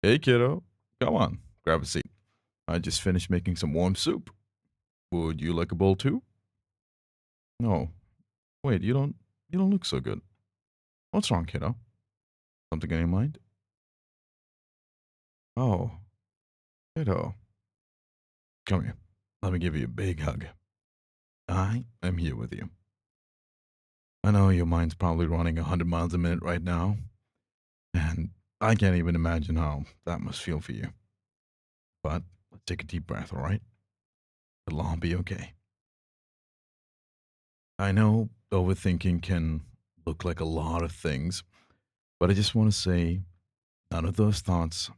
Hey, kiddo. Come on, grab a seat. I just finished making some warm soup. Would you like a bowl too? No. Wait, you don't look so good. What's wrong, kiddo? Something on your mind? Oh, kiddo. Come here. Let me give you a big hug. I am here with you. I know your mind's probably running 100 miles a minute right now, and I can't even imagine how that must feel for you. But let's take a deep breath, all right? It'll all be okay. I know overthinking can look like a lot of things, but I just want to say none of those thoughts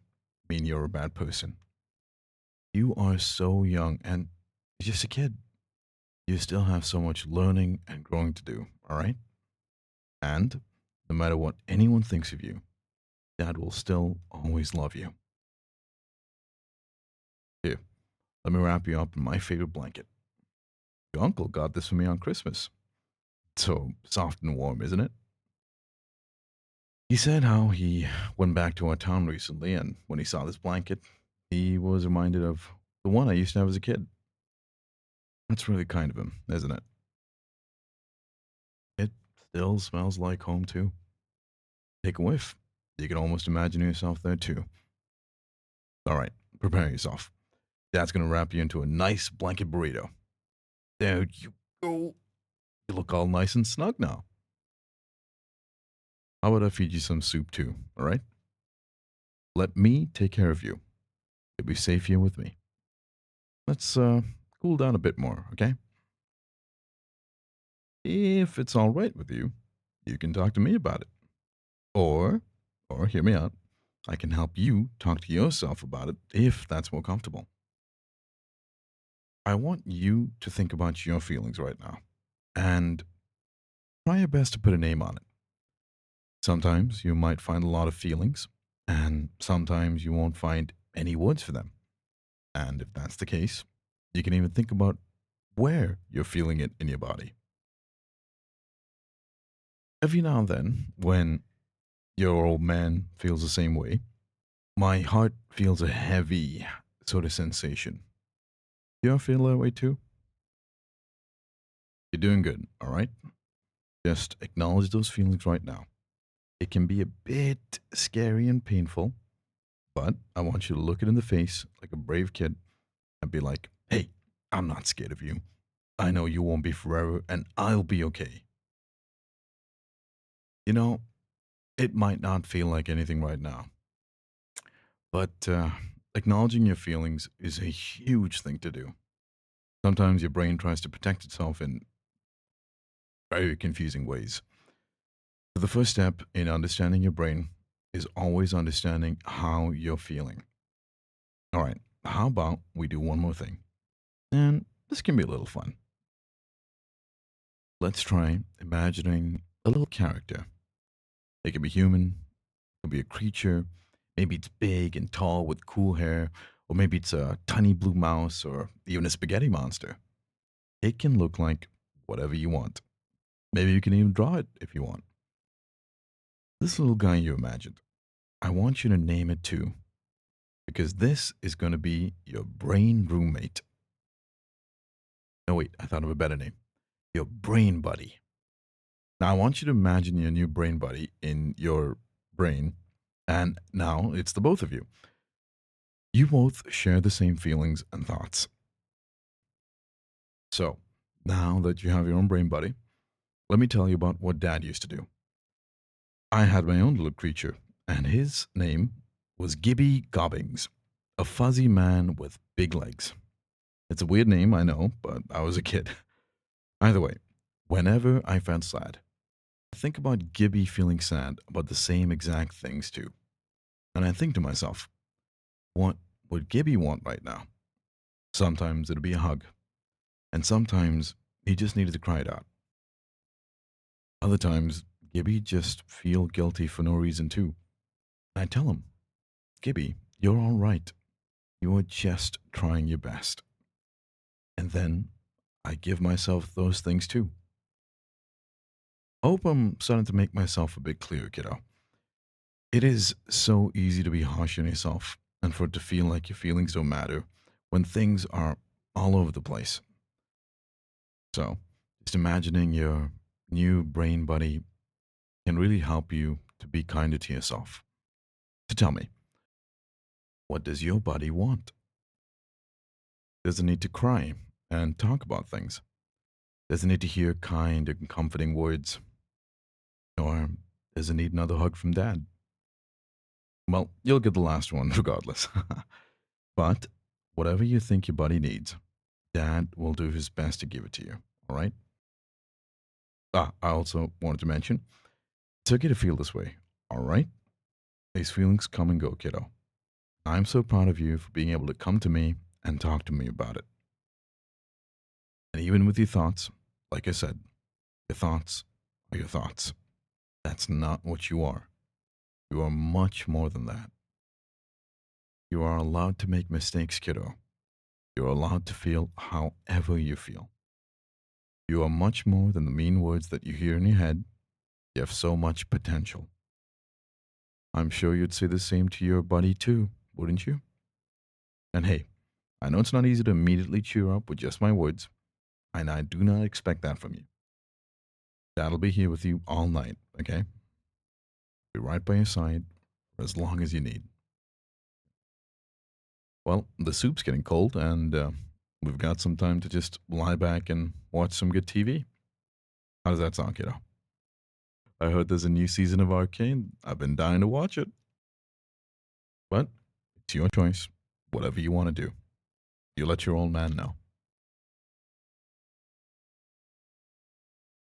mean you're a bad person. You are so young and you're just a kid. You still have so much learning and growing to do, all right? And no matter what anyone thinks of you, dad will still always love you. Here, let me wrap you up in my favorite blanket. Your uncle got this for me on Christmas. So soft and warm, isn't it? He said how he went back to our town recently, and when he saw this blanket, he was reminded of the one I used to have as a kid. That's really kind of him, isn't it? It still smells like home, too. Take a whiff. You can almost imagine yourself there, too. All right, prepare yourself. Dad's gonna wrap you into a nice blanket burrito. There you go. You look all nice and snug now. How about I feed you some soup, too? All right? Let me take care of you. You'll be safe here with me. Let's cool down a bit more, okay? If it's all right with you, you can talk to me about it. Or, or hear me out. I can help you talk to yourself about it if that's more comfortable. I want you to think about your feelings right now and try your best to put a name on it. Sometimes you might find a lot of feelings, and sometimes you won't find any words for them. And if that's the case, you can even think about where you're feeling it in your body. Every now and then, when your old man feels the same way, my heart feels a heavy sort of sensation. You ever feel that way too? You're doing good, all right? Just acknowledge those feelings right now. It can be a bit scary and painful, but I want you to look it in the face like a brave kid and be like, hey, I'm not scared of you. I know you won't be forever, and I'll be okay. You know, it might not feel like anything right now, but acknowledging your feelings is a huge thing to do. Sometimes your brain tries to protect itself in very confusing ways. So the first step in understanding your brain is always understanding how you're feeling. All right, how about we do one more thing? And this can be a little fun. Let's try imagining a little character. It can be human, it can be a creature. Maybe it's big and tall with cool hair, or maybe it's a tiny blue mouse, or even a spaghetti monster. It can look like whatever you want. Maybe you can even draw it if you want. This little guy you imagined, I want you to name it too, because this is going to be your brain roommate. No, wait, I thought of a better name. Your brain buddy. Now, I want you to imagine your new brain buddy in your brain, and now it's the both of you. You both share the same feelings and thoughts. So, now that you have your own brain buddy, let me tell you about what dad used to do. I had my own little creature, and his name was Gibby Gobbings, a fuzzy man with big legs. It's a weird name, I know, but I was a kid. Either way, whenever I felt sad, I think about Gibby feeling sad about the same exact things too. And I think to myself, what would Gibby want right now? Sometimes it'd be a hug, and sometimes he just needed to cry it out. Other times, Gibby just feel guilty for no reason too. And I tell him, Gibby, you're all right. You are just trying your best. And then I give myself those things too. I hope I'm starting to make myself a bit clearer, kiddo. It is so easy to be harsh on yourself and for it to feel like your feelings don't matter when things are all over the place. So, just imagining your new brain buddy can really help you to be kinder to yourself. So, tell me, what does your buddy want? Does it need to cry and talk about things? Does it need to hear kind and comforting words? Or does it need another hug from dad? Well, you'll get the last one regardless. But whatever you think your buddy needs, dad will do his best to give it to you. All right? I also wanted to mention it's okay to feel this way. All right? These feelings come and go, kiddo. I'm so proud of you for being able to come to me and talk to me about it. And even with your thoughts, like I said, your thoughts are your thoughts. That's not what you are. You are much more than that. You are allowed to make mistakes, kiddo. You're allowed to feel however you feel. You are much more than the mean words that you hear in your head. You have so much potential. I'm sure you'd say the same to your buddy too, wouldn't you? And hey, I know it's not easy to immediately cheer up with just my words, and I do not expect that from you. Dad'll be here with you all night, okay? Be right by your side for as long as you need. Well, the soup's getting cold, and we've got some time to just lie back and watch some good TV. How does that sound, kiddo? I heard there's a new season of Arcane. I've been dying to watch it, but it's your choice. Whatever you want to do. You let your old man know.